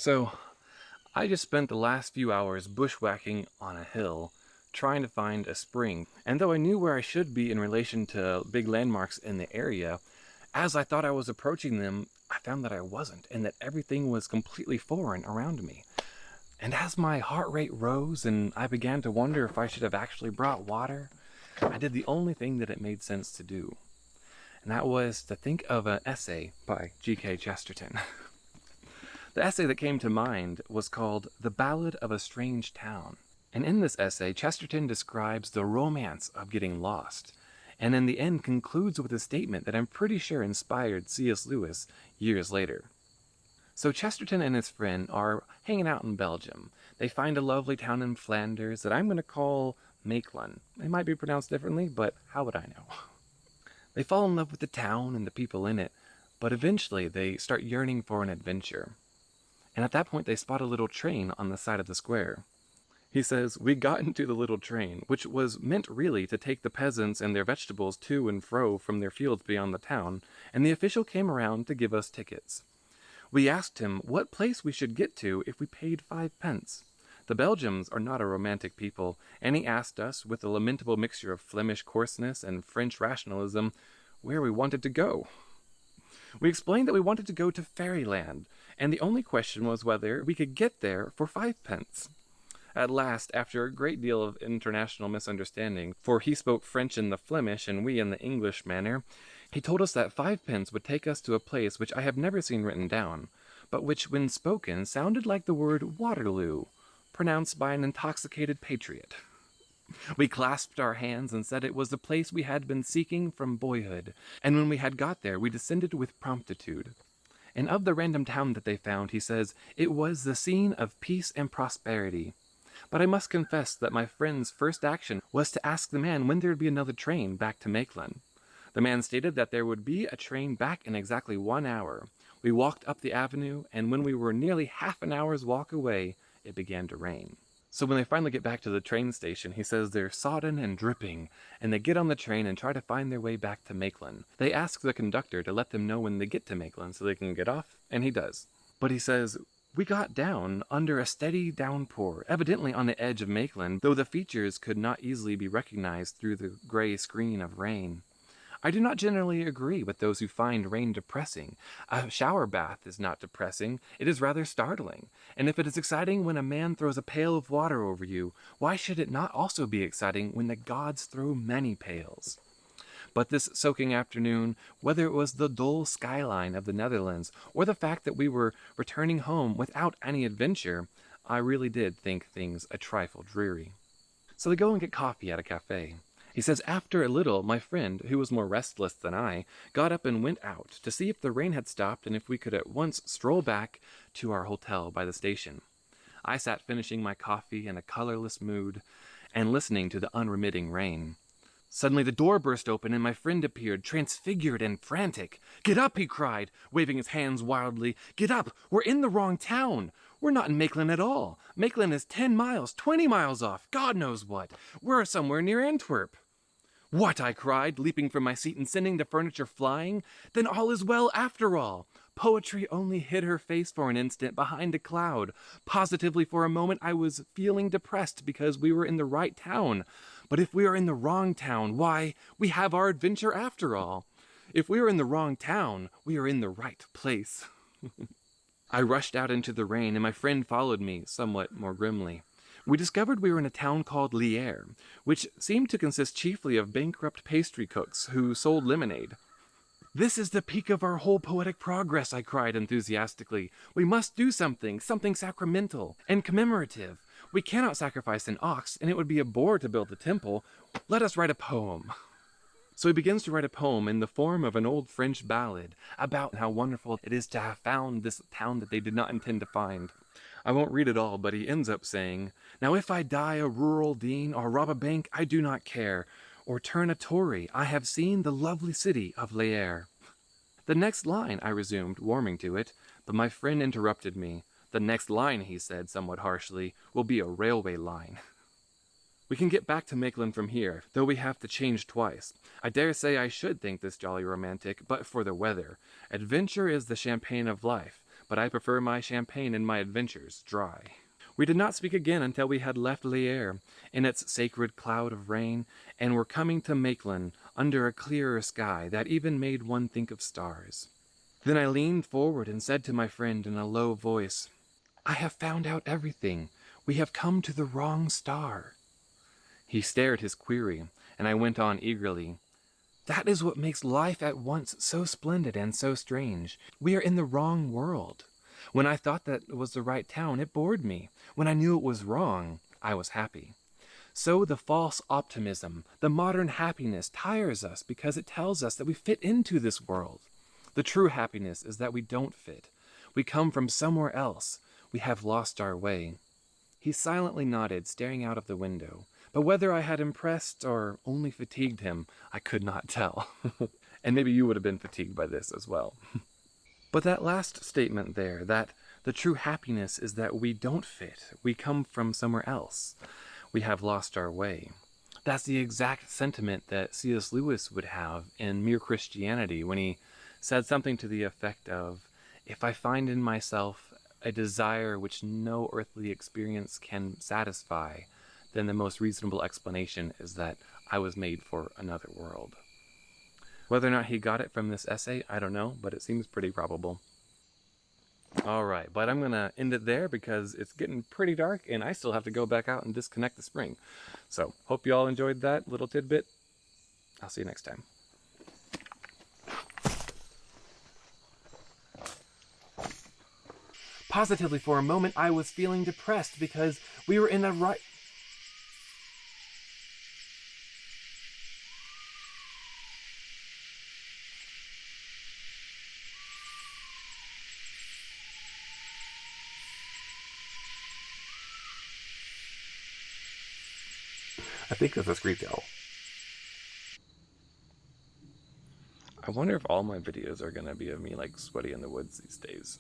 So, I just spent the last few hours bushwhacking on a hill, trying to find a spring. And though I knew where I should be in relation to big landmarks in the area, as I thought I was approaching them, I found that I wasn't, and that everything was completely foreign around me. And as my heart rate rose and I began to wonder if I should have actually brought water, I did the only thing that it made sense to do. And that was to think of an essay by G.K. Chesterton. The essay that came to mind was called The Ballade of a Strange Town. And in this essay, Chesterton describes the romance of getting lost, and in the end concludes with a statement that I'm pretty sure inspired C.S. Lewis years later. So Chesterton and his friend are hanging out in Belgium. They find a lovely town in Flanders that I'm going to call Mechlin. It might be pronounced differently, but how would I know? They fall in love with the town and the people in it, but eventually they start yearning for an adventure. And at that point they spot a little train on the side of the square. He says, "We got into the little train, which was meant really to take the peasants and their vegetables to and fro from their fields beyond the town, and the official came around to give us tickets. We asked him what place we should get to if we paid 5 pence. The Belgians are not a romantic people, and he asked us, with a lamentable mixture of Flemish coarseness and French rationalism, where we wanted to go. We explained that we wanted to go to Fairyland, and the only question was whether we could get there for 5 pence. At last, after a great deal of international misunderstanding, for he spoke French in the Flemish and we in the English manner, he told us that 5 pence would take us to a place which I have never seen written down, but which, when spoken, sounded like the word Waterloo, pronounced by an intoxicated patriot. We clasped our hands and said it was the place we had been seeking from boyhood, and when we had got there, we descended with promptitude. And of the random town that they found, he says, it was the scene of peace and prosperity. But I must confess that my friend's first action was to ask the man when there would be another train back to Mechlin. The man stated that there would be a train back in exactly 1 hour. We walked up the avenue, and when we were nearly half an hour's walk away, it began to rain. So when they finally get back to the train station, he says they're sodden and dripping, and they get on the train and try to find their way back to Mechlin. They ask the conductor to let them know when they get to Mechlin so they can get off, and he does. But he says, we got down under a steady downpour, evidently on the edge of Mechlin, though the features could not easily be recognized through the gray screen of rain. I do not generally agree with those who find rain depressing. A shower bath is not depressing, it is rather startling. And if it is exciting when a man throws a pail of water over you, why should it not also be exciting when the gods throw many pails? But this soaking afternoon, whether it was the dull skyline of the Netherlands or the fact that we were returning home without any adventure, I really did think things a trifle dreary. So they go and get coffee at a cafe. He says after a little, my friend, who was more restless than I, got up and went out to see if the rain had stopped and if we could at once stroll back to our hotel by the station. I sat finishing my coffee in a colorless mood and listening to the unremitting rain. Suddenly the door burst open and my friend appeared, transfigured and frantic. "Get up," he cried, waving his hands wildly. "Get up! We're in the wrong town! We're not in Mechlin at all! Mechlin is 10 miles, 20 miles off, God knows what! We're somewhere near Antwerp!" "What?" I cried, leaping from my seat and sending the furniture flying. "Then all is well after all!" Poetry only hid her face for an instant behind a cloud. Positively for a moment I was feeling depressed because we were in the right town. But if we are in the wrong town, why, we have our adventure after all. If we are in the wrong town, we are in the right place. I rushed out into the rain, and my friend followed me, somewhat more grimly. We discovered we were in a town called Lierre, which seemed to consist chiefly of bankrupt pastry cooks who sold lemonade. "This is the peak of our whole poetic progress," I cried enthusiastically. "We must do something sacramental and commemorative. We cannot sacrifice an ox, and it would be a bore to build a temple. Let us write a poem." So he begins to write a poem in the form of an old French ballad about how wonderful it is to have found this town that they did not intend to find. I won't read it all, but he ends up saying, "Now if I die a rural dean, or rob a bank, I do not care, or turn a Tory, I have seen the lovely city of Lierre." "The next line," I resumed, warming to it, but my friend interrupted me. "The next line," he said somewhat harshly, "will be a railway line." We can get back to Mechlin from here, though we have to change twice. I dare say I should think this jolly romantic, but for the weather. Adventure is the champagne of life, but I prefer my champagne and my adventures dry. We did not speak again until we had left Lier in its sacred cloud of rain, and were coming to Maitland under a clearer sky that even made one think of stars. Then I leaned forward and said to my friend in a low voice, "I have found out everything. We have come to the wrong star." He stared his query, and I went on eagerly. "That is what makes life at once so splendid and so strange. We are in the wrong world. When I thought that it was the right town, it bored me. When I knew it was wrong, I was happy. So the false optimism, the modern happiness, tires us because it tells us that we fit into this world. The true happiness is that we don't fit. We come from somewhere else. We have lost our way." He silently nodded, staring out of the window. But whether I had impressed or only fatigued him, I could not tell. And maybe you would have been fatigued by this as well. But that last statement there, that the true happiness is that we don't fit, we come from somewhere else, we have lost our way. That's the exact sentiment that C.S. Lewis would have in Mere Christianity when he said something to the effect of, "If I find in myself a desire which no earthly experience can satisfy, then the most reasonable explanation is that I was made for another world." Whether or not he got it from this essay, I don't know, but it seems pretty probable. Alright, but I'm going to end it there because it's getting pretty dark and I still have to go back out and disconnect the spring. So, hope you all enjoyed that little tidbit. I'll see you next time. Positively, for a moment, I was feeling depressed because we were in a right... I think that's a screech owl. I wonder if all my videos are going to be of me like sweaty in the woods these days.